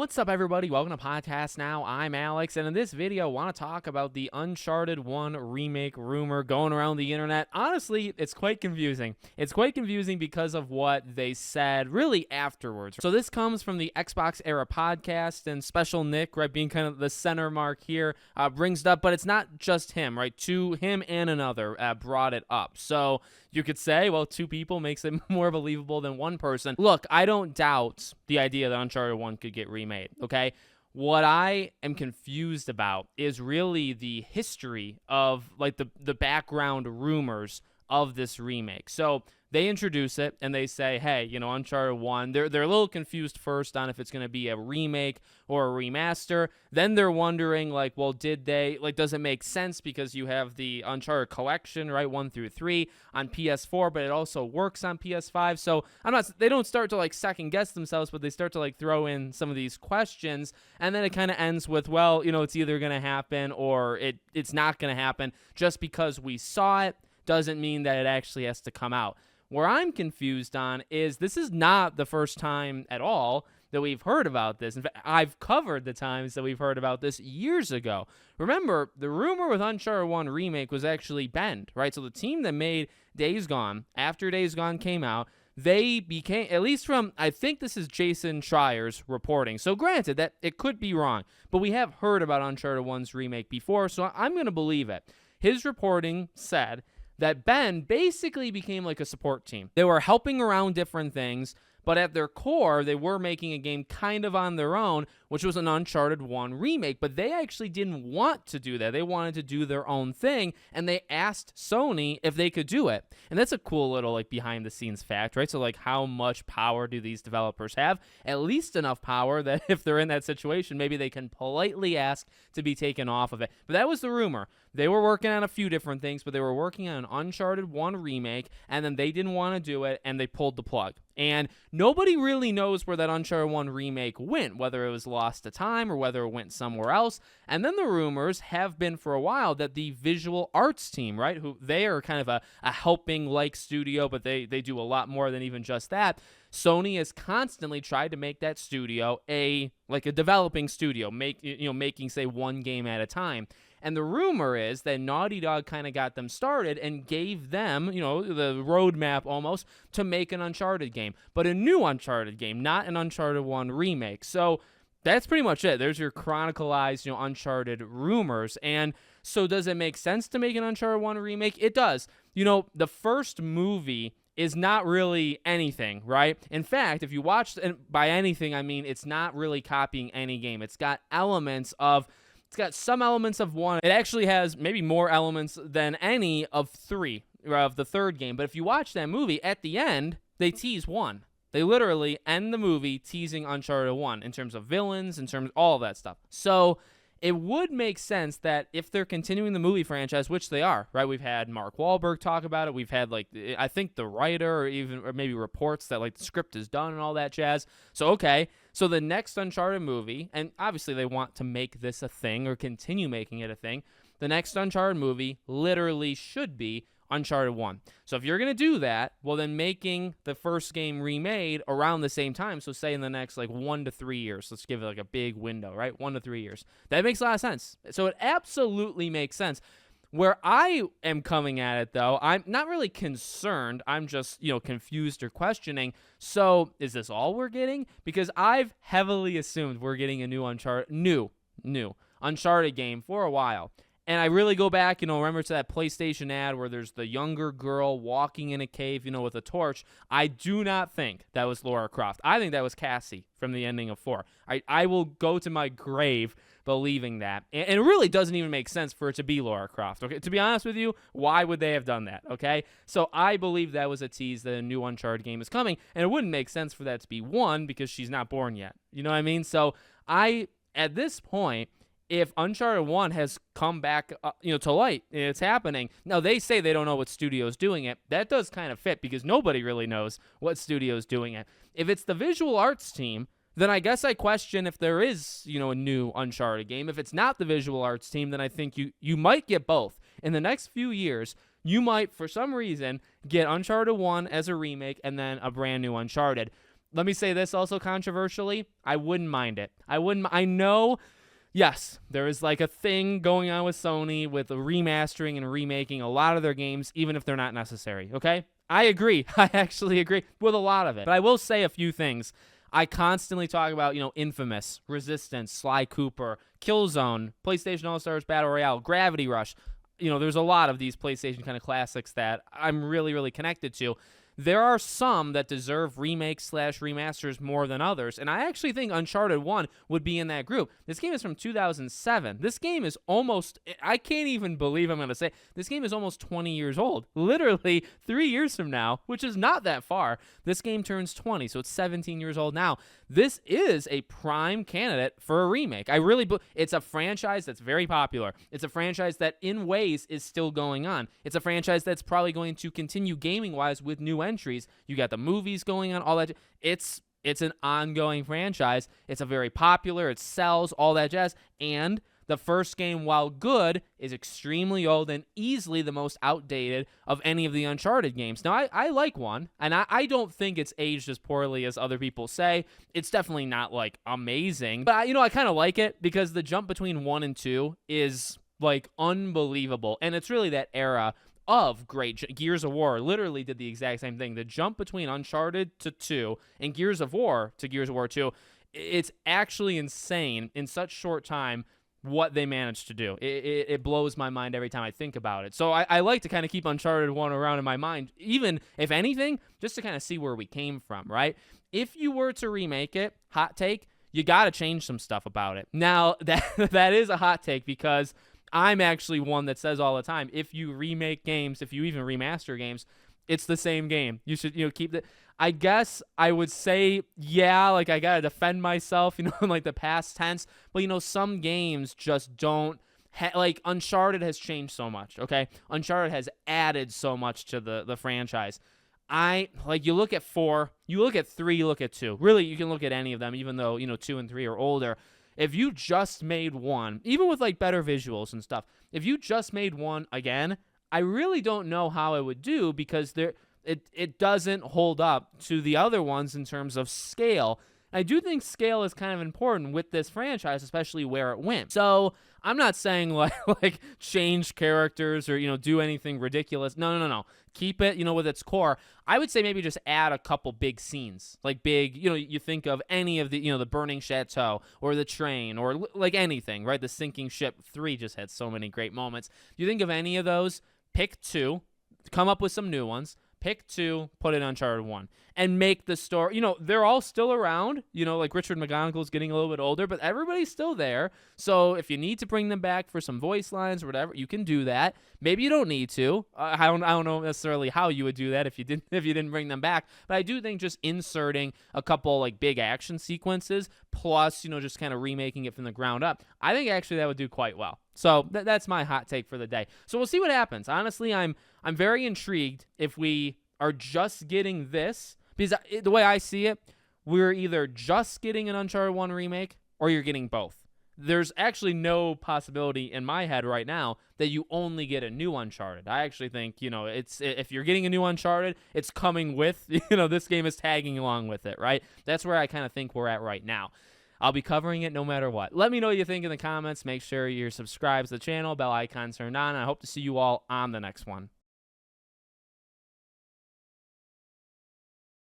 What's up, everybody? Welcome to Podcast Now. I'm Alex, and in this video, I want to talk about the Uncharted 1 remake rumor going around the internet. Honestly, it's quite confusing. It's quite confusing because of what they said really afterwards. So this comes from the Xbox Era podcast, and Special Nick, right, being kind of the center mark here, brings it up, but it's not just him, right? Him and another brought it up. So you could say, well, two people makes it more believable than one person. Look, I don't doubt the idea that Uncharted 1 could get remade, okay? What I am confused about is really the history of, like, the background rumors of this remake. So they introduce it and they say, hey, Uncharted 1, they're a little confused first on if it's going to be a remake or a remaster. Then they're wondering, like, well, does it make sense because you have the Uncharted collection, right, 1 through 3 on PS4, but it also works on PS5. So they don't start to, like, second guess themselves, but they start to, like, throw in some of these questions. And then it kind of ends with, well, it's either going to happen or it's not going to happen. Just because we saw it doesn't mean that it actually has to come out. Where I'm confused on is this is not the first time at all that we've heard about this. In fact, I've covered the times that we've heard about this years ago. Remember, the rumor with Uncharted 1 Remake was actually Bend, right? So the team that made Days Gone, after Days Gone came out, they became, at least from, I think this is Jason Schreier's reporting. So granted that it could be wrong, but we have heard about Uncharted 1's remake before, so I'm going to believe it. His reporting said that Ben basically became like a support team. They were helping around different things, but at their core, they were making a game kind of on their own, which was an Uncharted 1 remake, but they actually didn't want to do that. They wanted to do their own thing, and they asked Sony if they could do it. And that's a cool little, like, behind-the-scenes fact, right? So, like, how much power do these developers have? At least enough power that if they're in that situation, maybe they can politely ask to be taken off of it. But that was the rumor. They were working on a few different things, but they were working on an Uncharted 1 remake, and then they didn't want to do it, and they pulled the plug. And nobody really knows where that Uncharted 1 remake went, whether it was lost to time or whether it went somewhere else. And then the rumors have been for a while that the visual arts team, right, who they are kind of a helping-like studio, but they do a lot more than even just that. Sony has constantly tried to make that studio a developing studio, making, say, one game at a time. And the rumor is that Naughty Dog kind of got them started and gave them, the roadmap almost to make an Uncharted game, but a new Uncharted game, not an Uncharted 1 remake. So that's pretty much it. There's your chronicalized, Uncharted rumors. And so does it make sense to make an Uncharted 1 remake? It does. The first movie is not really anything, right? In fact, if you watch, and by anything, I mean it's not really copying any game. It's got some elements of one. It actually has maybe more elements than any of three of the third game. But if you watch that movie, at the end, they tease one. They literally end the movie teasing Uncharted 1 in terms of villains, in terms of all of that stuff. So it would make sense that if they're continuing the movie franchise, which they are, right? We've had Mark Wahlberg talk about it. We've had, I think the writer or maybe reports that, the script is done and all that jazz. So, okay. So the next Uncharted movie, and obviously they want to make this a thing or continue making it a thing, the next Uncharted movie literally should be Uncharted 1. So if you're going to do that, well, then making the first game remade around the same time, so say in the next 1 to 3 years, let's give it a big window, right? 1 to 3 years. That makes a lot of sense. So it absolutely makes sense. Where I am coming at it, though, I'm not really concerned. I'm just, confused or questioning. So is this all we're getting? Because I've heavily assumed we're getting a new Uncharted game for a while. And I really go back, remember to that PlayStation ad where there's the younger girl walking in a cave, with a torch. I do not think that was Lara Croft. I think that was Cassie from the ending of 4. I will go to my grave believing that. And it really doesn't even make sense for it to be Lara Croft. Okay, to be honest with you, why would they have done that? Okay, so I believe that was a tease that a new Uncharted game is coming. And it wouldn't make sense for that to be 1 because she's not born yet. You know what I mean? So at this point, if Uncharted 1 has come back, to light, it's happening. Now, they say they don't know what studio's doing it. That does kind of fit because nobody really knows what studio's doing it. If it's the visual arts team, then I guess I question if there is, a new Uncharted game. If it's not the visual arts team, then I think you might get both. In the next few years, you might, for some reason, get Uncharted 1 as a remake and then a brand new Uncharted. let me say this also controversially, I wouldn't mind it. I know, yes, there is like a thing going on with Sony with remastering and remaking a lot of their games, even if they're not necessary, okay? I agree. I actually agree with a lot of it. But I will say a few things. I constantly talk about, Infamous, Resistance, Sly Cooper, Killzone, PlayStation All-Stars Battle Royale, Gravity Rush. There's a lot of these PlayStation kind of classics that I'm really, really connected to. There are some that deserve remakes/remasters more than others, and I actually think Uncharted 1 would be in that group. This game is from 2007. This game is I can't even believe I'm going to say, this game is almost 20 years old. Literally 3 years from now, which is not that far. This game turns 20, so it's 17 years old now. This is a prime candidate for a remake. It's a franchise that's very popular. It's a franchise that in ways is still going on. It's a franchise that's probably going to continue gaming-wise with new entries. You got the movies going on, all that. It's an ongoing franchise. It's a very popular, it sells, all that jazz. And the first game, while good, is extremely old and easily the most outdated of any of the Uncharted games. Now, I like one, and I don't think it's aged as poorly as other people say. It's definitely not, like, amazing. But, I kind of like it because the jump between 1 and 2 is, like, unbelievable. And it's really that era of great. Gears of War literally did the exact same thing. The jump between Uncharted to 2 and Gears of War to Gears of War 2, it's actually insane in such short time what they managed to do. It blows my mind every time I think about it. So I like to kind of keep Uncharted 1 around in my mind, even if anything, just to kind of see where we came from, right? If you were to remake it, hot take, you got to change some stuff about it. Now, that is a hot take because I'm actually one that says all the time, if you remake games, if you even remaster games, it's the same game. You should, keep it. I guess I would say, yeah, like I got to defend myself, in like the past tense. But, some games just don't, like Uncharted has changed so much, okay? Uncharted has added so much to the franchise. You look at 4, you look at 3, you look at 2. Really, you can look at any of them, even though, 2 and 3 are older. If you just made 1, even with like better visuals and stuff, if you just made 1 again, I really don't know how it would do because it doesn't hold up to the other ones in terms of scale. I do think scale is kind of important with this franchise, especially where it went. So I'm not saying like change characters or, do anything ridiculous. No. Keep it, with its core. I would say maybe just add a couple big scenes, like big, you think of any of the, the burning chateau or the train or like anything, right? The sinking ship. 3 just had so many great moments. You think of any of those, pick 2, come up with some new ones. Pick 2, put it in Uncharted 1, and make the story. They're all still around. Like Richard McGonagall's getting a little bit older, but everybody's still there. So if you need to bring them back for some voice lines or whatever, you can do that. Maybe you don't need to. I don't know necessarily how you would do that if you didn't bring them back. But I do think just inserting a couple like big action sequences plus just kind of remaking it from the ground up, I think actually that would do quite well. So that's my hot take for the day. So we'll see what happens. Honestly, I'm very intrigued if we are just getting this, because the way I see it, we're either just getting an Uncharted 1 remake or you're getting both. There's actually no possibility in my head right now that you only get a new Uncharted. I actually think, if you're getting a new Uncharted, it's coming with, this game is tagging along with it, right? That's where I kind of think we're at right now. I'll be covering it no matter what. Let me know what you think in the comments. Make sure you're subscribed to the channel, bell icon turned on, and I hope to see you all on the next one.